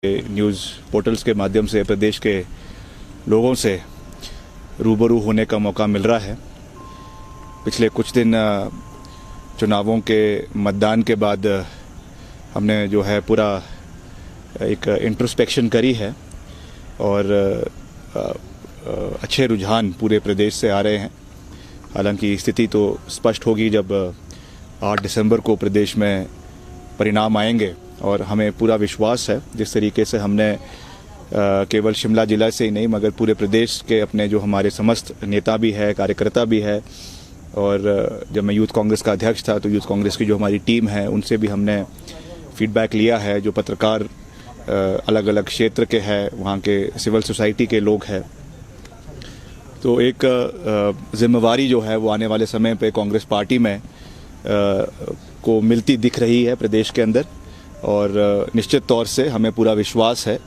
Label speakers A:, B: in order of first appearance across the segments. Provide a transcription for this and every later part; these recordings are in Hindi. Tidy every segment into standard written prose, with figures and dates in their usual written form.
A: न्यूज़ पोर्टल्स के माध्यम से प्रदेश के लोगों से रूबरू होने का मौका मिल रहा है। पिछले कुछ दिन चुनावों के मतदान के बाद हमने जो है पूरा एक इंट्रोस्पेक्शन करी है और अच्छे रुझान पूरे प्रदेश से आ रहे हैं। हालांकि स्थिति तो स्पष्ट होगी जब 8 दिसंबर को प्रदेश में परिणाम आएंगे और हमें पूरा विश्वास है जिस तरीके से हमने केवल शिमला जिला से ही नहीं मगर पूरे प्रदेश के अपने जो हमारे समस्त नेता भी है, कार्यकर्ता भी है, और जब मैं यूथ कांग्रेस का अध्यक्ष था तो यूथ कांग्रेस की जो हमारी टीम है उनसे भी हमने फीडबैक लिया है। जो पत्रकार अलग अलग क्षेत्र के हैं, वहाँ के सिविल सोसाइटी के लोग हैं, तो एक जिम्मेवारी जो है वो आने वाले समय पे कांग्रेस पार्टी में को मिलती दिख रही है प्रदेश के अंदर। और निश्चित तौर से हमें पूरा विश्वास है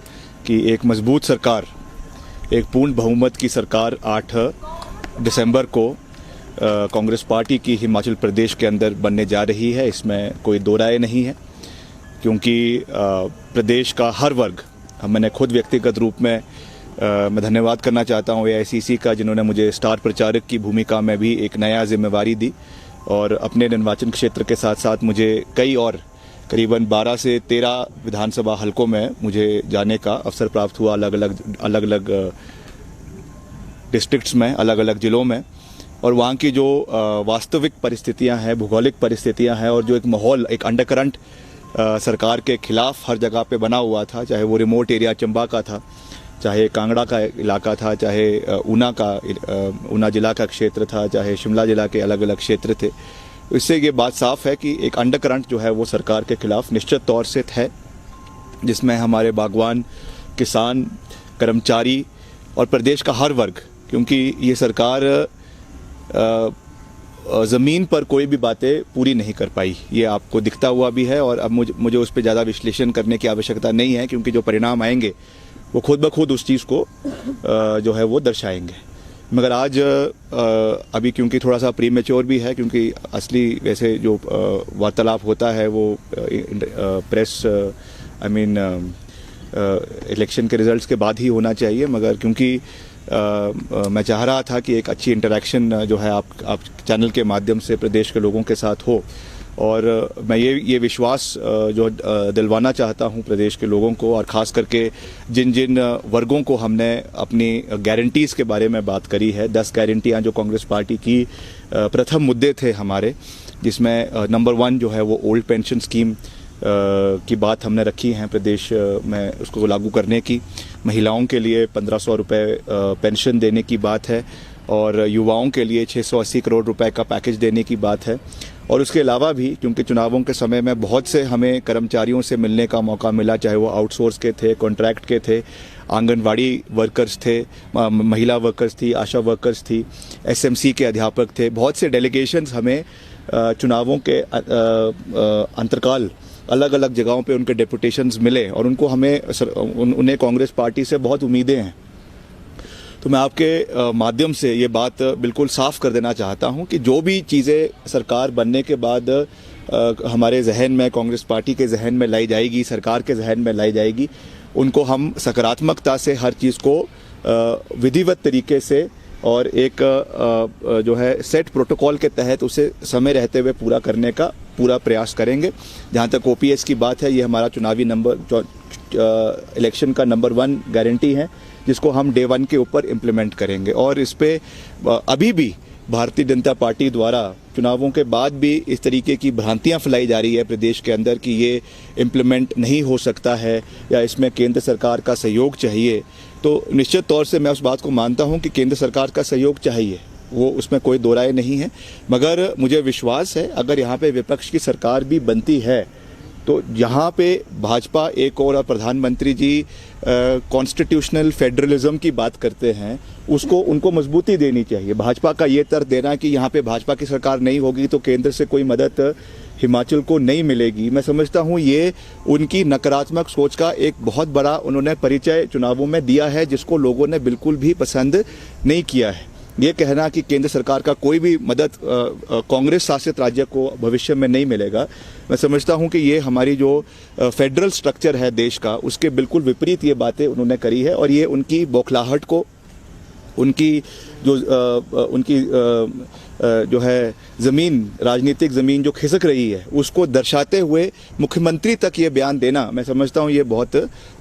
A: कि एक मजबूत सरकार, एक पूर्ण बहुमत की सरकार 8 दिसंबर को कांग्रेस पार्टी की हिमाचल प्रदेश के अंदर बनने जा रही है। इसमें कोई दो राय नहीं है, क्योंकि प्रदेश का हर वर्ग, मैंने खुद व्यक्तिगत रूप में मैं धन्यवाद करना चाहता हूँ AICC का, जिन्होंने मुझे स्टार प्रचारक की भूमिका में भी एक नया जिम्मेवारी दी और अपने निर्वाचन क्षेत्र के साथ साथ मुझे कई और करीबन 12 से 13 विधानसभा हलकों में मुझे जाने का अवसर प्राप्त हुआ, अलग अलग डिस्ट्रिक्ट्स में, अलग अलग ज़िलों में। और वहाँ की जो वास्तविक परिस्थितियाँ हैं, भौगोलिक परिस्थितियाँ हैं, और जो एक माहौल, एक अंडरकरंट सरकार के खिलाफ हर जगह पे बना हुआ था, चाहे वो रिमोट एरिया चंबा का था, चाहे कांगड़ा का इलाका था, चाहे ऊना जिला का क्षेत्र था, चाहे शिमला जिला के अलग अलग क्षेत्र थे। इससे ये बात साफ है कि एक अंडरकरंट जो है वो सरकार के खिलाफ निश्चित तौर से है, जिसमें हमारे बागवान, किसान, कर्मचारी और प्रदेश का हर वर्ग, क्योंकि ये सरकार ज़मीन पर कोई भी बातें पूरी नहीं कर पाई, ये आपको दिखता हुआ भी है। और अब मुझे उस पर ज़्यादा विश्लेषण करने की आवश्यकता नहीं है, क्योंकि जो परिणाम आएंगे वो खुद ब खुद उस चीज़ को जो है वो दर्शाएंगे। मगर आज अभी क्योंकि थोड़ा सा प्रीमेच्योर भी है, क्योंकि असली वैसे जो वार्तालाप होता है वो प्रेस इलेक्शन के रिजल्ट्स के बाद ही होना चाहिए, मगर क्योंकि मैं चाह रहा था कि एक अच्छी इंटरेक्शन जो है आप चैनल के माध्यम से प्रदेश के लोगों के साथ हो, और मैं ये विश्वास जो दिलवाना चाहता हूं प्रदेश के लोगों को, और ख़ास करके जिन जिन वर्गों को हमने अपनी गारंटीज़ के बारे में बात करी है, 10 गारंटियां जो कांग्रेस पार्टी की प्रथम मुद्दे थे हमारे, जिसमें नंबर 1 जो है वो ओल्ड पेंशन स्कीम की बात हमने रखी है प्रदेश में उसको लागू करने की। महिलाओं के लिए 1500 रुपये पेंशन देने की बात है, और युवाओं के लिए 680 करोड़ रुपए का पैकेज देने की बात है। और उसके अलावा भी, क्योंकि चुनावों के समय में बहुत से हमें कर्मचारियों से मिलने का मौका मिला, चाहे वो आउटसोर्स के थे, कॉन्ट्रैक्ट के थे, आंगनवाड़ी वर्कर्स थे, महिला वर्कर्स थी, आशा वर्कर्स थी, SMC के अध्यापक थे, बहुत से डेलीगेशंस हमें चुनावों के अंतरकाल अलग अलग जगहों पे उनके डेपुटेशंस मिले, और उन्हें कांग्रेस पार्टी से बहुत उम्मीदें हैं। तो मैं आपके माध्यम से ये बात बिल्कुल साफ कर देना चाहता हूं कि जो भी चीज़ें सरकार बनने के बाद हमारे जहन में, कांग्रेस पार्टी के जहन में लाई जाएगी, सरकार के जहन में लाई जाएगी, उनको हम सकारात्मकता से हर चीज़ को विधिवत तरीके से और एक जो है सेट प्रोटोकॉल के तहत उसे समय रहते हुए पूरा करने का पूरा प्रयास करेंगे। जहाँ तक OPS की बात है, ये हमारा चुनावी इलेक्शन का नंबर 1 गारंटी है, जिसको हम डे 1 के ऊपर इम्प्लीमेंट करेंगे। और इस पे अभी भी भारतीय जनता पार्टी द्वारा चुनावों के बाद भी इस तरीके की भ्रांतियां फैलाई जा रही है प्रदेश के अंदर कि ये इम्प्लीमेंट नहीं हो सकता है या इसमें केंद्र सरकार का सहयोग चाहिए। तो निश्चित तौर से मैं उस बात को मानता हूं कि केंद्र सरकार का सहयोग चाहिए, वो उसमें कोई दो राय नहीं है, मगर मुझे विश्वास है अगर यहाँ पे विपक्ष की सरकार भी बनती है तो यहाँ पे भाजपा एक और प्रधानमंत्री जी कॉन्स्टिट्यूशनल फेडरलिज्म की बात करते हैं, उनको मजबूती देनी चाहिए। भाजपा का ये तर्क देना कि यहाँ पे भाजपा की सरकार नहीं होगी तो केंद्र से कोई मदद हिमाचल को नहीं मिलेगी, मैं समझता हूँ ये उनकी नकारात्मक सोच का एक बहुत बड़ा उन्होंने परिचय चुनावों में दिया है, जिसको लोगों ने बिल्कुल भी पसंद नहीं किया है। ये कहना कि केंद्र सरकार का कोई भी मदद कांग्रेस शासित राज्य को भविष्य में नहीं मिलेगा, मैं समझता हूं कि ये हमारी जो फेडरल स्ट्रक्चर है देश का, उसके बिल्कुल विपरीत ये बातें उन्होंने करी है। और ये उनकी बौखलाहट को, उनकी जो है ज़मीन, राजनीतिक ज़मीन जो खिसक रही है, उसको दर्शाते हुए मुख्यमंत्री तक ये बयान देना, मैं समझता हूँ ये बहुत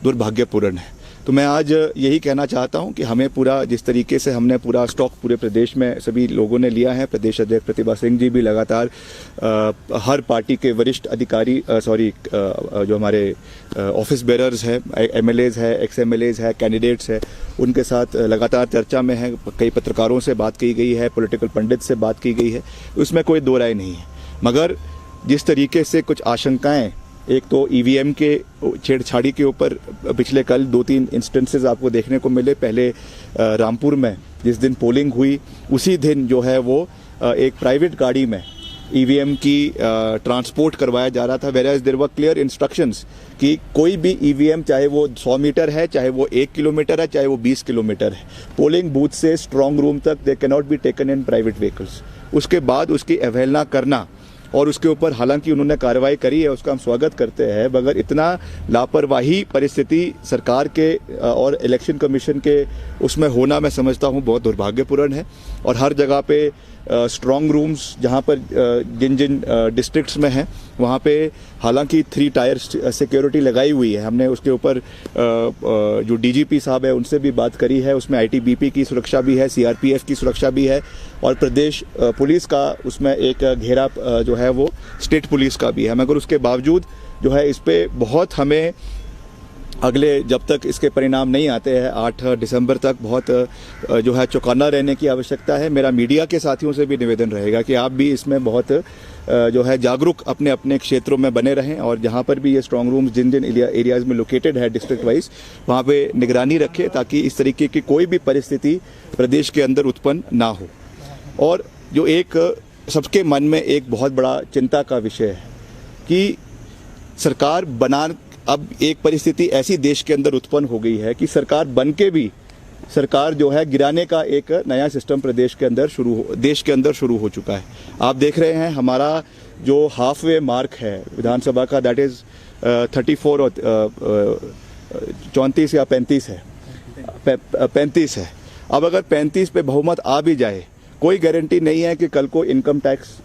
A: दुर्भाग्यपूर्ण है। तो मैं आज यही कहना चाहता हूं कि हमें पूरा, जिस तरीके से हमने पूरा स्टॉक पूरे प्रदेश में सभी लोगों ने लिया है, प्रदेश अध्यक्ष प्रतिभा सिंह जी भी लगातार हर पार्टी के वरिष्ठ अधिकारी जो हमारे ऑफिस बेरर्स हैं, एमएलएज है, एक्स एमएलएज है, कैंडिडेट्स है, उनके साथ लगातार चर्चा में है। कई पत्रकारों से बात की गई है, पॉलिटिकल पंडित से बात की गई है, उसमें कोई दो राय नहीं है। मगर जिस तरीके से कुछ आशंकाएं, एक तो ईवीएम के छेड़छाड़ी के ऊपर पिछले कल 2-3 इंस्टेंसेस आपको देखने को मिले। पहले रामपुर में जिस दिन पोलिंग हुई, उसी दिन जो है वो एक प्राइवेट गाड़ी में ईवीएम की ट्रांसपोर्ट करवाया जा रहा था, whereas there were clear instructions कि कोई भी ईवीएम, चाहे वो 100 मीटर है, चाहे वो 1 किलोमीटर है, चाहे वो 20 किलोमीटर है, पोलिंग बूथ से स्ट्रांग रूम तक they can not be taken in private vehicles. उसके बाद उसकी अवहेलना करना, और उसके ऊपर हालांकि उन्होंने कार्रवाई करी है, उसका हम स्वागत करते हैं, मगर इतना लापरवाही परिस्थिति सरकार के और इलेक्शन कमीशन के उसमें होना, मैं समझता हूं बहुत दुर्भाग्यपूर्ण है। और हर जगह पे स्ट्रांग रूम्स जहां पर जिन जिन डिस्ट्रिक्ट्स में हैं, वहां पे हालांकि 3 टायर सिक्योरिटी लगाई हुई है। हमने उसके ऊपर जो डीजीपी साहब है उनसे भी बात करी है, उसमें आईटीबीपी की सुरक्षा भी है, सीआरपीएफ की सुरक्षा भी है, और प्रदेश पुलिस का उसमें एक घेरा जो है वो स्टेट पुलिस का भी है। मगर उसके बावजूद जो है इस पे बहुत हमें अगले, जब तक इसके परिणाम नहीं आते हैं 8 दिसंबर तक, बहुत जो है चौकन्ना रहने की आवश्यकता है। मेरा मीडिया के साथियों से भी निवेदन रहेगा कि आप भी इसमें बहुत जो है जागरूक अपने अपने क्षेत्रों में बने रहें, और जहां पर भी ये स्ट्रांग रूम्स जिन जिन एरियाज में लोकेटेड है डिस्ट्रिक्ट वाइज, वहां पे निगरानी रखें ताकि इस तरीके की कोई भी परिस्थिति प्रदेश के अंदर उत्पन्न ना हो। और जो एक सबके मन में एक बहुत बड़ा चिंता का विषय है कि सरकार अब एक परिस्थिति ऐसी देश के अंदर उत्पन्न हो गई है कि सरकार बन के भी सरकार जो है गिराने का एक नया सिस्टम देश के अंदर शुरू हो चुका है। आप देख रहे हैं हमारा जो हाफ वे मार्क है विधानसभा का, दैट इज 34 और 34 या 35 है, 35 है। अब अगर 35 पे बहुमत आ भी जाए, कोई गारंटी नहीं है कि कल को इनकम टैक्स,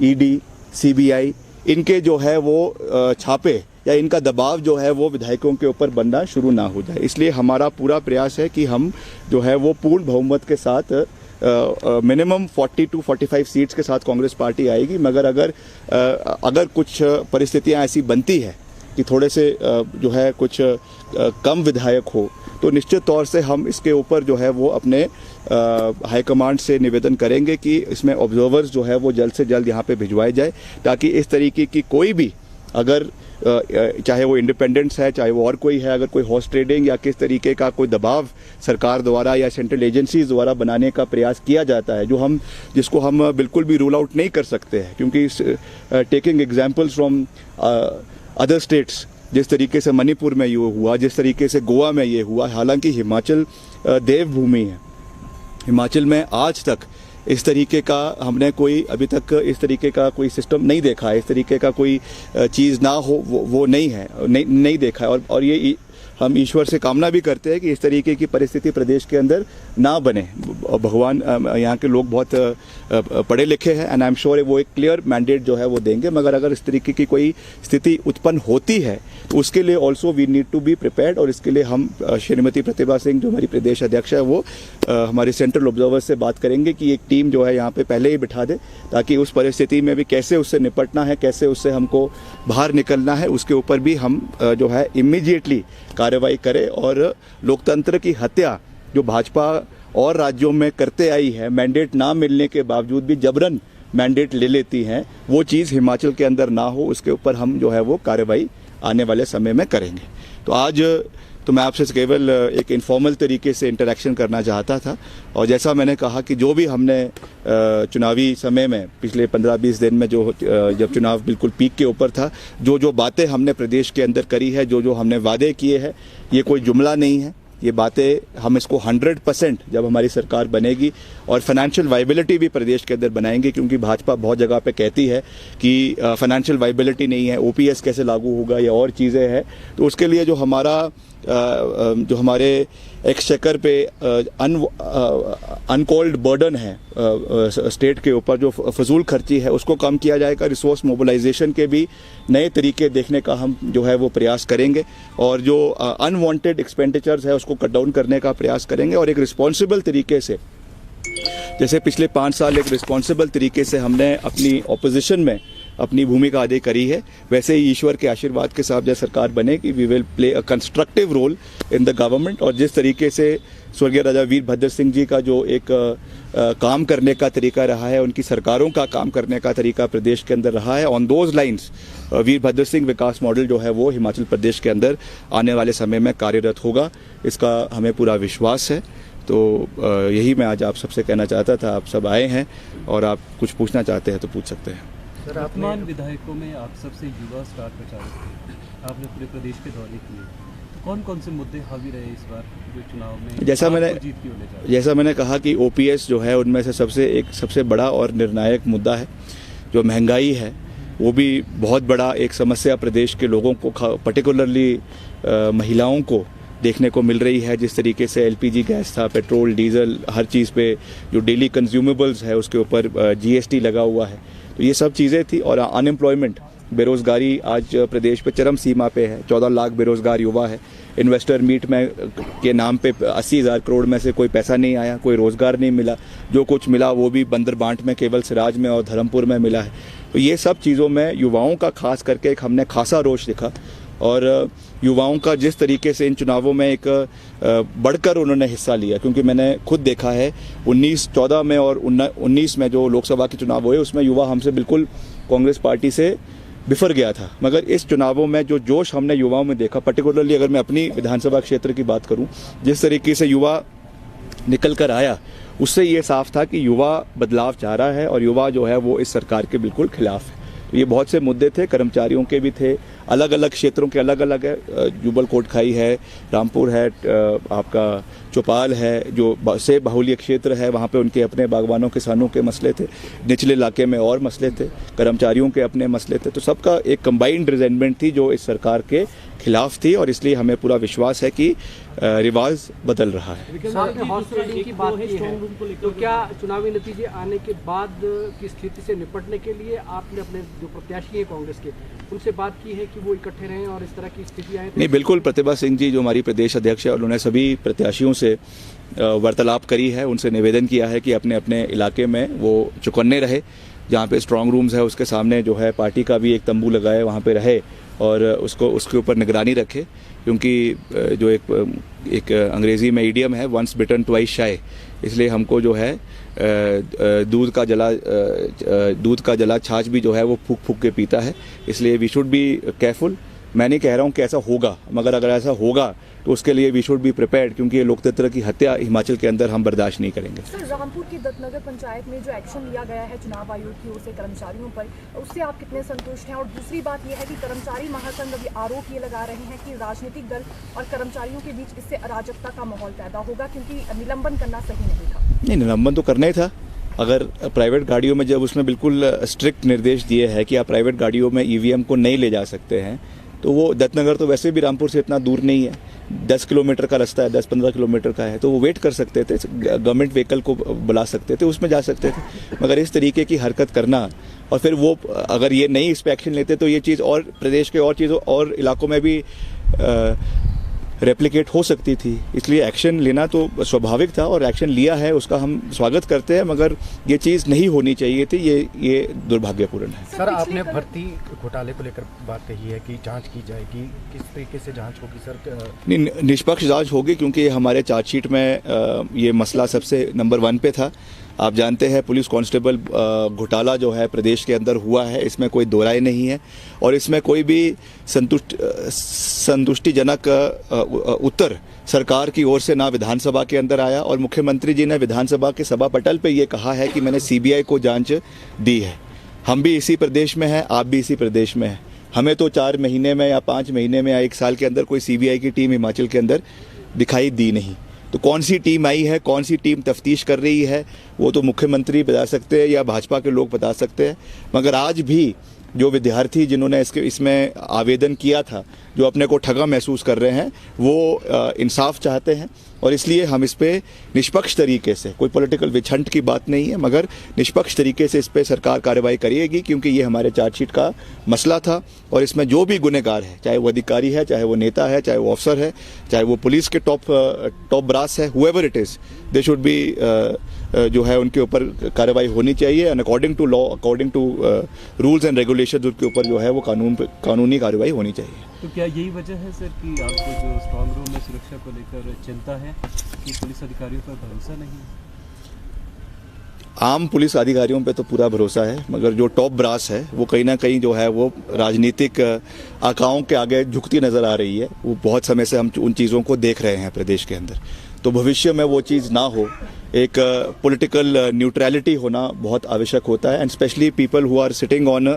A: ईडी, सीबीआई, इनके जो है वो छापे या इनका दबाव जो है वो विधायकों के ऊपर बनना शुरू ना हो जाए। इसलिए हमारा पूरा प्रयास है कि हम जो है वो पूर्ण बहुमत के साथ मिनिमम 40 to 45 सीट्स के साथ कांग्रेस पार्टी आएगी। मगर अगर कुछ परिस्थितियां ऐसी बनती है कि थोड़े से जो है कुछ कम विधायक हो, तो निश्चित तौर से हम इसके ऊपर जो है वो अपने हाईकमांड से निवेदन करेंगे कि इसमें ऑब्जर्वर्स जो है वो जल्द से जल्द यहाँ पे भिजवाए जाए, ताकि इस तरीके की कोई भी, अगर चाहे वो इंडिपेंडेंट्स है, चाहे वो और कोई है, अगर कोई हॉर्स ट्रेडिंग या किस तरीके का कोई दबाव सरकार द्वारा या सेंट्रल एजेंसीज द्वारा बनाने का प्रयास किया जाता है, जिसको हम बिल्कुल भी रूल आउट नहीं कर सकते हैं, क्योंकि taking examples from other states, जिस तरीके से मणिपुर में ये हुआ, जिस तरीके से गोवा में ये हुआ, हालांकि हिमाचल देवभूमि है, हिमाचल में आज तक इस तरीके का हमने कोई अभी तक इस तरीके का कोई सिस्टम नहीं देखा है, इस तरीके का कोई चीज़ ना हो वो नहीं है, नहीं देखा है। और ये हम ईश्वर से कामना भी करते हैं कि इस तरीके की परिस्थिति प्रदेश के अंदर ना बने। भगवान, यहाँ के लोग बहुत पढ़े लिखे हैं, एंड आई एम श्योर वो एक क्लियर मैंडेट जो है वो देंगे। मगर अगर इस तरीके की कोई स्थिति उत्पन्न होती है तो उसके लिए also we need to be prepared, और इसके लिए हम श्रीमती प्रतिभा सिंह जो हमारी प्रदेश अध्यक्ष है वो हमारे सेंट्रल ऑब्जर्वर से बात करेंगे कि एक टीम जो है यहाँ पे पहले ही बिठा दे, ताकि उस परिस्थिति में भी कैसे उससे निपटना है, कैसे उससे हमको बाहर निकलना है, उसके ऊपर भी हम जो है इमीडिएटली कार्रवाई करें। और लोकतंत्र की हत्या जो भाजपा और राज्यों में करते आई है, मैंडेट ना मिलने के बावजूद भी जबरन मैंडेट ले लेती हैं, वो चीज़ हिमाचल के अंदर ना हो, उसके ऊपर हम जो है वो कार्रवाई आने वाले समय में करेंगे। तो आज तो मैं आपसे केवल एक इनफॉर्मल तरीके से इंटरेक्शन करना चाहता था, और जैसा मैंने कहा कि जो भी हमने चुनावी समय में पिछले 15-20 दिन में जब चुनाव बिल्कुल पीक के ऊपर था, जो बातें हमने प्रदेश के अंदर करी है, जो हमने वादे किए हैं, ये कोई जुमला नहीं है, ये बातें हम इसको 100% जब हमारी सरकार बनेगी और फाइनेंशियल वाइबिलिटी भी प्रदेश के अंदर बनाएंगे, क्योंकि भाजपा बहुत जगह पे कहती है कि फाइनेंशियल वाइबिलिटी नहीं है, ओपीएस कैसे लागू होगा या और चीज़ें हैं। तो उसके लिए जो हमारे एक्सचेकर पे अनकॉल्ड बर्डन है स्टेट के ऊपर, जो फजूल खर्ची है, उसको कम किया जाएगा। रिसोर्स मोबिलाइजेशन के भी नए तरीके देखने का हम जो है वो प्रयास करेंगे और जो अनवांटेड एक्सपेंडिचर्स है उसको कट डाउन करने का प्रयास करेंगे और एक रिस्पॉन्सिबल तरीके से, जैसे पिछले 5 साल एक रिस्पॉन्सिबल तरीके से हमने अपनी ऑपोजिशन में अपनी भूमिका अदा करी है, वैसे ही ईश्वर के आशीर्वाद के साथ जब सरकार बनेगी we will play a constructive role in the government. और जिस तरीके से स्वर्गीय राजा वीरभद्र सिंह जी का जो एक काम करने का तरीका रहा है, उनकी सरकारों का काम करने का तरीका प्रदेश के अंदर रहा है, on those lines Virbhadra Singh Vikas model जो है वो हिमाचल प्रदेश के अंदर आने वाले समय में कार्यरत होगा, इसका हमें पूरा विश्वास है। तो यही मैं आज आप सबसे कहना चाहता था। आप सब आए हैं और आप कुछ पूछना चाहते हैं तो पूछ सकते हैं।
B: सर, वर्तमान विधायकों में आप सबसे युवा स्टार प्रचारक थे, आपने पूरे प्रदेश के दौरे किए, तो कौन कौन से मुद्दे हावी रहे इस बार जो चुनाव में
A: जैसा मैंने कहा कि ओपीएस जो है उनमें से सबसे बड़ा और निर्णायक मुद्दा है। जो महंगाई है वो भी बहुत बड़ा एक समस्या प्रदेश के लोगों को, पर्टिकुलरली महिलाओं को देखने को मिल रही है। जिस तरीके से एलपीजी गैस था, पेट्रोल, डीजल, हर चीज़ पे जो डेली कंज्यूमेबल्स है उसके ऊपर जीएसटी लगा हुआ है, तो ये सब चीज़ें थी। और अनएम्प्लॉयमेंट, बेरोज़गारी आज प्रदेश पे चरम सीमा पे है। 14 लाख बेरोज़गार युवा है। इन्वेस्टर मीट में के नाम पे 80,000 करोड़ में से कोई पैसा नहीं आया, कोई रोज़गार नहीं मिला, जो कुछ मिला वो भी बंदरबांट में, केवल सिराज में और धर्मपुर में मिला है। तो ये सब चीज़ों में युवाओं का खास करके एक हमने खासा रोष दिखा और युवाओं का जिस तरीके से इन चुनावों में एक बढ़कर उन्होंने हिस्सा लिया, क्योंकि मैंने खुद देखा है 14 में और 19 में जो लोकसभा के चुनाव हुए उसमें युवा हमसे बिल्कुल कांग्रेस पार्टी से बिफर गया था, मगर इस चुनावों में जो जोश हमने युवाओं में देखा, पर्टिकुलरली अगर मैं अपनी विधानसभा क्षेत्र की बात करूं, जिस तरीके से युवा निकल कर आया उससे ये साफ था कि युवा बदलाव चाह रहा है और युवा जो है वो इस सरकार के बिल्कुल खिलाफ है। तो ये बहुत से मुद्दे थे, कर्मचारियों के भी थे, अलग अलग क्षेत्रों के अलग अलग है। जुबल कोटखाई है, रामपुर है, आपका चौपाल है, जो सेब बाहुल्य क्षेत्र है, वहाँ पे उनके अपने बागवानों किसानों के मसले थे। निचले इलाके में और मसले थे, कर्मचारियों के अपने मसले थे। तो सबका एक कंबाइंड रिजेंटमेंट थी जो इस सरकार के खिलाफ थी और इसलिए हमें पूरा विश्वास है कि रिवाज बदल रहा है।
C: की बात की है, तो क्या चुनावी नतीजे आने के बाद की स्थिति से निपटने के लिए आपने अपने जो प्रत्याशी हैं कांग्रेस के उनसे बात की है कि वो इकट्ठे रहें और इस तरह की स्थिति आए?
A: नहीं, बिल्कुल। प्रतिभा सिंह जी जो हमारी प्रदेश अध्यक्ष है, उन्होंने सभी प्रत्याशियों से वार्तालाप करी है, उनसे निवेदन किया है कि अपने अपने इलाके में वो चौकन्ने रहे, जहाँ पे स्ट्रांग रूम्स है उसके सामने जो है पार्टी का भी एक तंबू लगाए, वहाँ पे रहे और उसके ऊपर निगरानी रखे, क्योंकि जो एक अंग्रेजी में इडियम है, वंस बिटन ट्वाइस शाय, इसलिए हमको जो है दूध का जला छाछ भी जो है वो फूक फूक के पीता है, इसलिए वी शुड बी केयरफुल। मैं नहीं कह रहा हूँ कि ऐसा होगा, मगर अगर ऐसा होगा तो उसके लिए वी शुड बी प्रिपेयर्ड, क्योंकि ये लोकतंत्र की हत्या हिमाचल के अंदर हम बर्दाश्त नहीं करेंगे।
D: सर, रामपुर की दत्तनगर पंचायत में जो एक्शन लिया गया है चुनाव आयोग की ओर से कर्मचारियों पर, उससे आप कितने संतुष्ट हैं? और दूसरी बात यह है कि कर्मचारी महासंघ अभी आरोप ये लगा रहे हैं कि राजनीतिक दल और कर्मचारियों के बीच इससे अराजकता का माहौल पैदा होगा, क्योंकि निलंबन करना सही नहीं था।
A: नहीं, निलंबन तो करना ही था। अगर प्राइवेट गाड़ियों में जब उसमें बिल्कुल स्ट्रिक्ट निर्देश दिए हैं कि आप प्राइवेट गाड़ियों में ईवीएम को नहीं ले जा सकते हैं, तो वो दत्तनगर तो वैसे भी रामपुर से इतना दूर नहीं है, 10 किलोमीटर का रास्ता है, 10-15 किलोमीटर का है, तो वो वेट कर सकते थे, गवर्नमेंट व्हीकल को बुला सकते थे, उसमें जा सकते थे। मगर इस तरीके की हरकत करना और फिर वो अगर ये नहीं इस पर एक्शन लेते तो ये चीज़ और प्रदेश के और चीज़ों और इलाकों में भी रेप्लिकेट हो सकती थी, इसलिए एक्शन लेना तो स्वाभाविक था और एक्शन लिया है, उसका हम स्वागत करते हैं, मगर ये चीज़ नहीं होनी चाहिए थी, ये दुर्भाग्यपूर्ण है।
E: सर, आपने भर्ती घोटाले को लेकर बात कही है कि जांच की जाएगी, किस तरीके से जांच होगी सर?
A: नहीं, निष्पक्ष जांच होगी, क्योंकि हमारे चार्जशीट में ये मसला सबसे नंबर 1 पे था। आप जानते हैं पुलिस कांस्टेबल घोटाला जो है प्रदेश के अंदर हुआ है, इसमें कोई दो राय नहीं है और इसमें कोई भी संतुष्टिजनक उत्तर सरकार की ओर से ना विधानसभा के अंदर आया और मुख्यमंत्री जी ने विधानसभा के सभा पटल पे ये कहा है कि मैंने सीबीआई को जांच दी है। हम भी इसी प्रदेश में हैं, आप भी इसी प्रदेश में हैं, हमें तो 4 महीने में या 5 महीने में या 1 साल के अंदर कोई सीबीआई की टीम हिमाचल के अंदर दिखाई दी नहीं। तो कौन सी टीम आई है, कौन सी टीम तफ्तीश कर रही है, वो तो मुख्यमंत्री बता सकते हैं या भाजपा के लोग बता सकते हैं। मगर आज भी जो विद्यार्थी जिन्होंने इसमें आवेदन किया था, जो अपने को ठगा महसूस कर रहे हैं, वो इंसाफ चाहते हैं। और इसलिए हम इस पे निष्पक्ष तरीके से, कोई पॉलिटिकल विछंट की बात नहीं है, मगर निष्पक्ष तरीके से इस पे सरकार कार्रवाई करेगी, क्योंकि ये हमारे चार्जशीट का मसला था। और इसमें जो भी गुनहगार है, चाहे वो अधिकारी है, चाहे वो नेता है, चाहे वो अफसर है, चाहे वो पुलिस के टॉप ब्रास है, however it is, they should be जो है उनके ऊपर कार्रवाई होनी चाहिए। And according to law, according to rules and regulation, उनके ऊपर जो है वो कानूनी कार्रवाई होनी चाहिए।
B: तो क्या यही वजह है सर कि आपको जो स्ट्रॉन्ग रूम में सुरक्षा को लेकर चिंता है कि पुलिस अधिकारियों पर भरोसा नहीं है?
A: आम पुलिस अधिकारियों पे तो पूरा भरोसा है, मगर जो टॉप ब्रास है वो कहीं ना कहीं जो है वो राजनीतिक आकाओं के आगे झुकती नज़र आ रही है। वो बहुत समय से हम उन चीज़ों को देख रहे हैं प्रदेश के अंदर। तो भविष्य में वो चीज़ ना हो, एक पॉलिटिकल न्यूट्रलिटी होना बहुत आवश्यक होता है। And specially people who are sitting on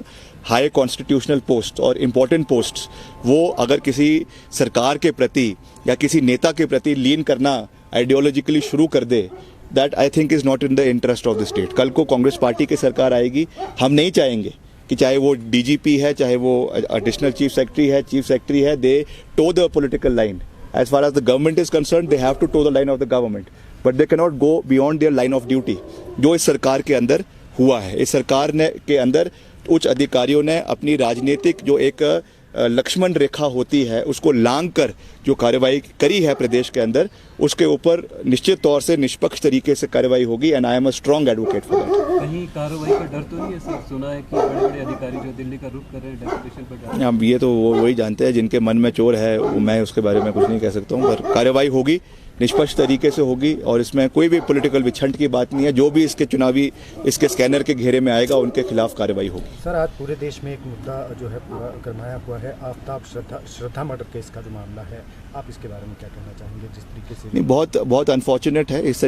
A: high constitutional post और इम्पोर्टेंट पोस्ट्स, वो अगर किसी सरकार के प्रति या किसी नेता के प्रति लीन करना आइडियोलॉजिकली शुरू कर दे, that I think is not in the interest of the state. कल को कांग्रेस पार्टी की सरकार आएगी, हम नहीं चाहेंगे कि चाहे वो डीजीपी है, चाहे वो एडिशनल चीफ सेक्रेटरी है, they toe the political line. As far as the government is concerned, they have to toe the line of the government, but they cannot go beyond their line of duty. जो इस सरकार के अंदर हुआ है, इस सरकार ने के अंदर उच्च अधिकारियों ने अपनी राजनीतिक जो एक लक्ष्मण रेखा होती है, उसको लांघ कर जो कार्रवाई करी है प्रदेश के अंदर, उसके ऊपर निश्चित तौर से निष्पक्ष तरीके से कार्रवाई होगी। And I am a strong advocate for that.
B: कहीं कार्रवाई का डर तो नहीं है सर? सुना है कि बड़े बड़े अधिकारी जो दिल्ली का रुख कर रहे हैं डेपुटेशन पर जा रहे हैं।
A: अब ये तो वही जानते हैं जिनके मन में चोर है, मैं उसके बारे में कुछ नहीं कह सकता हूँ। पर कार्रवाई होगी, निष्पक्ष तरीके से होगी, और इसमें कोई भी पॉलिटिकल विछंट की बात नहीं है। जो भी इसके चुनावी इसके स्कैनर के घेरे में आएगा, उनके खिलाफ कार्रवाई होगी।
E: सर, आज पूरे देश में एक मुद्दा जो है पूरा गरमाया हुआ है, आफ्ताब श्रद्धा मर्डर केस का जो मामला है, आप इसके बारे में क्या कहना चाहेंगे? जिस तरीके से
A: नहीं, बहुत अनफॉर्चुनेट है इस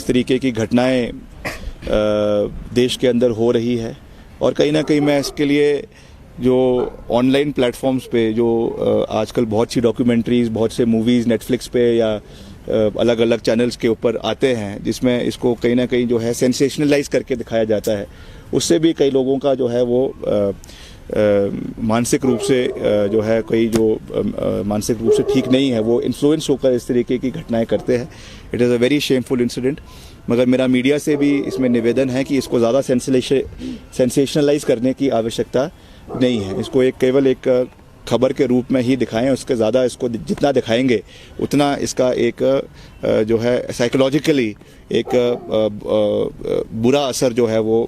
A: तरीके की घटनाएं देश के अंदर हो रही है। और कहीं ना कहीं मैं इसके लिए जो ऑनलाइन प्लेटफॉर्म्स पे जो आजकल बहुत सी डॉक्यूमेंट्रीज, बहुत से मूवीज़ नेटफ्लिक्स पे या अलग अलग चैनल्स के ऊपर आते हैं, जिसमें इसको कहीं ना कहीं जो है सेंसेशनलाइज करके दिखाया जाता है, उससे भी कई लोगों का जो है वो मानसिक रूप से जो है कई जो मानसिक रूप से ठीक नहीं है, वो इन्फ्लुएंस होकर इस तरीके की घटनाएं करते हैं। It is a very shameful incident. मगर मेरा मीडिया से भी इसमें निवेदन है कि इसको ज़्यादा सेंसेशनलाइज करने की आवश्यकता नहीं है। इसको केवल एक खबर के रूप में ही दिखाएं। उसके ज़्यादा इसको जितना दिखाएंगे उतना इसका एक जो है साइकोलॉजिकली एक बुरा असर जो है वो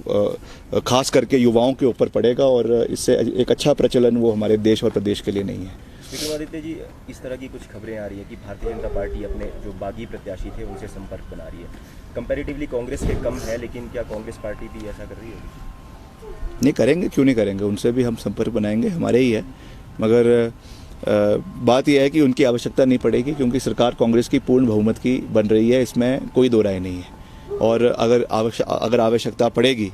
A: खास करके युवाओं के ऊपर पड़ेगा, और इससे एक अच्छा प्रचलन वो हमारे देश और प्रदेश के लिए नहीं है।
F: विक्रमादित्य जी, इस तरह की कुछ खबरें आ रही है कि भारतीय जनता पार्टी अपने जो बागी प्रत्याशी थे उनसे संपर्क बना रही है। कंपैरेटिवली कांग्रेस के कम है, लेकिन क्या कांग्रेस पार्टी भी ऐसा कर रही है?
A: नहीं करेंगे, क्यों नहीं करेंगे, उनसे भी हम संपर्क बनाएंगे, हमारे ही है। मगर बात यह है कि उनकी आवश्यकता नहीं पड़ेगी, क्योंकि सरकार कांग्रेस की पूर्ण बहुमत की बन रही है, इसमें कोई दो राय नहीं है। और अगर आवश्यकता पड़ेगी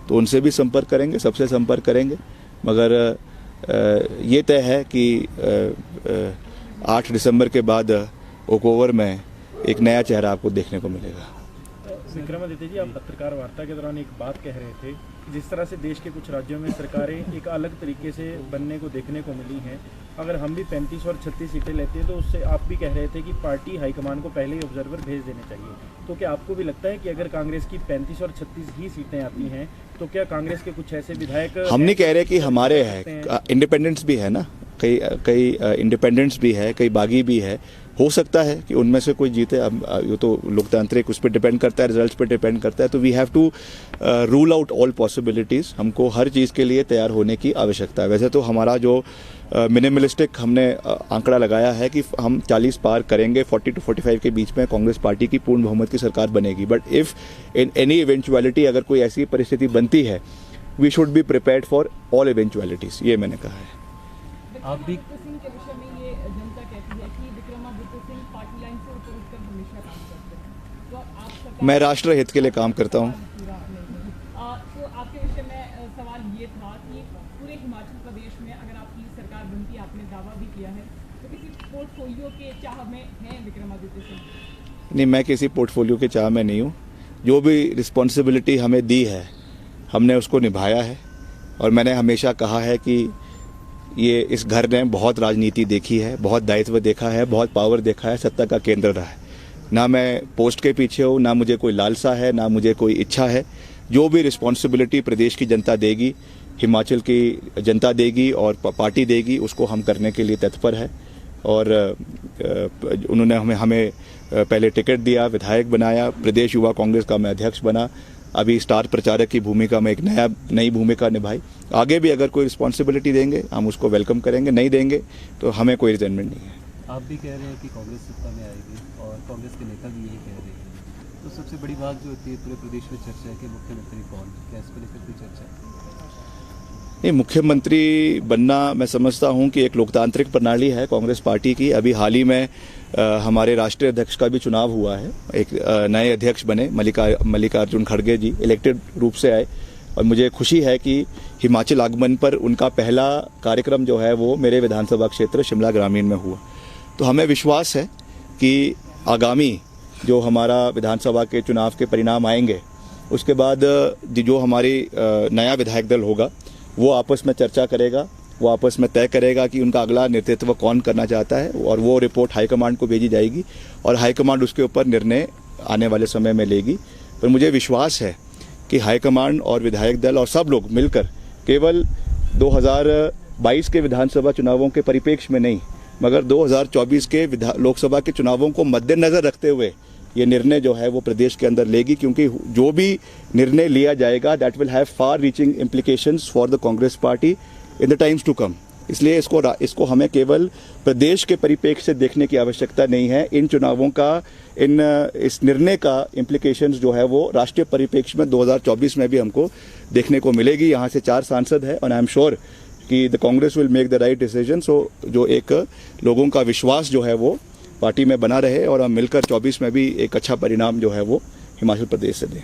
A: तो उनसे भी संपर्क करेंगे, सबसे संपर्क करेंगे। मगर ये तय है कि 8 दिसंबर के बाद ओक ओवर में एक नया चेहरा आपको देखने को मिलेगा।
G: विक्रमादित्य जी, आप पत्रकार वार्ता के दौरान एक बात कह रहे थे कि जिस तरह से देश के कुछ राज्यों में सरकारें एक अलग तरीके से बनने को देखने को मिली हैं, अगर हम भी 35 और 36 सीटें लेते हैं तो उससे आप भी कह रहे थे कि पार्टी हाईकमान को पहले ही ऑब्जर्वर भेज देने चाहिए। तो क्या आपको भी लगता है कि अगर कांग्रेस की 35 और 36 ही सीटें आती हैं तो क्या कांग्रेस के कुछ ऐसे विधायक,
A: हम नहीं कह रहे कि हमारे है, इंडिपेंडेंट्स भी है ना, कई इंडिपेंडेंट्स भी है, कई बागी भी है, हो सकता है कि उनमें से कोई जीते। अब ये तो लोकतांत्रिक उस पर डिपेंड करता है, रिजल्ट्स पर डिपेंड करता है। तो we have to rule out all possibilities. हमको हर चीज़ के लिए तैयार होने की आवश्यकता है। वैसे तो हमारा जो मिनिमलिस्टिक हमने आंकड़ा लगाया है कि हम 40 पार करेंगे, 40 to 45 के बीच में कांग्रेस पार्टी की पूर्ण बहुमत की सरकार बनेगी। But if in any eventuality, अगर कोई ऐसी परिस्थिति बनती है, we should be prepared for all eventualities, ये मैंने कहा है।
B: आप भी
H: सिंह के विषय में ये जनता कहती है कि विक्रमादित्य सिंह पार्टी लाइन से ऊपर उठकर हमेशा काम करते हैं, तो आप
A: मैं राष्ट्र हित के लिए काम करता हूँ।
H: तो आपके विषय में सवाल ये था कि पूरे हिमाचल प्रदेश में अगर आपकी सरकार बनती, आपने दावा भी किया है तो किसी पोर्टफोलियो के चाह में हैं विक्रमादित्य सिंह?
A: नहीं, मैं किसी पोर्टफोलियो के चाह में नहीं हूँ। जो भी रिस्पॉन्सिबिलिटी हमें दी है हमने उसको निभाया है, और मैंने हमेशा कहा है कि ये इस घर ने बहुत राजनीति देखी है, बहुत दायित्व देखा है, बहुत पावर देखा है, सत्ता का केंद्र रहा है। ना मैं पोस्ट के पीछे हूँ, ना मुझे कोई लालसा है, ना मुझे कोई इच्छा है। जो भी रिस्पॉन्सिबिलिटी प्रदेश की जनता देगी, हिमाचल की जनता देगी और पार्टी देगी, उसको हम करने के लिए तत्पर है। और उन्होंने हमें पहले टिकट दिया, विधायक बनाया, प्रदेश युवा कांग्रेस का मैं अध्यक्ष बना। अभी स्टार प्रचारक की भूमिका में एक नई भूमिका निभाई। आगे भी अगर कोई रिस्पॉन्सिबिलिटी देंगे हम उसको वेलकम करेंगे, नहीं देंगे तो हमें कोई रिजेंटमेंट नहीं है।
B: आप भी कह रहे हैं कि कांग्रेस सत्ता में आएगी और कांग्रेस के नेता भी यही कह रहे हैं, तो सबसे बड़ी बात जो होती है पूरे प्रदेश में चर्चा है कि मुख्यमंत्री कौन, क्या इस पर लेकर कोई चर्चा है?
A: नहीं, मुख्यमंत्री बनना मैं समझता हूं कि एक लोकतांत्रिक प्रणाली है कांग्रेस पार्टी की। अभी हाल ही में हमारे राष्ट्रीय अध्यक्ष का भी चुनाव हुआ है। एक नए अध्यक्ष बने, मल्लिकार्जुन खड़गे जी इलेक्टेड रूप से आए, और मुझे खुशी है कि हिमाचल आगमन पर उनका पहला कार्यक्रम जो है वो मेरे विधानसभा क्षेत्र शिमला ग्रामीण में हुआ। तो हमें विश्वास है कि आगामी जो हमारा विधानसभा के चुनाव के परिणाम आएंगे, उसके बाद जो हमारी नया विधायक दल होगा वो आपस में चर्चा करेगा, वो आपस में तय करेगा कि उनका अगला नेतृत्व कौन करना चाहता है, और वो रिपोर्ट हाईकमांड को भेजी जाएगी और हाईकमांड उसके ऊपर निर्णय आने वाले समय में लेगी। पर मुझे विश्वास है कि हाईकमांड और विधायक दल और सब लोग मिलकर केवल 2022 के विधानसभा चुनावों के परिप्रेक्ष्य में नहीं, मगर 2024 के लोकसभा के चुनावों को मद्देनजर रखते हुए ये निर्णय जो है वो प्रदेश के अंदर लेगी, क्योंकि जो भी निर्णय लिया जाएगा that will have far reaching implications for the Congress party in the times to come. इसलिए इसको हमें केवल प्रदेश के परिप्रेक्ष्य से देखने की आवश्यकता नहीं है। इन चुनावों का इस निर्णय का इम्प्लीकेशंस जो है वो राष्ट्रीय परिप्रेक्ष्य में 2024 में भी हमको देखने को मिलेगी। यहाँ से 4 सांसद हैं और आई एम श्योर कि the Congress will make the right decision. So जो एक लोगों का विश्वास जो है वो पार्टी में बना रहे और हम मिलकर 24 में भी एक अच्छा परिणाम जो है वो हिमाचल प्रदेश से दें।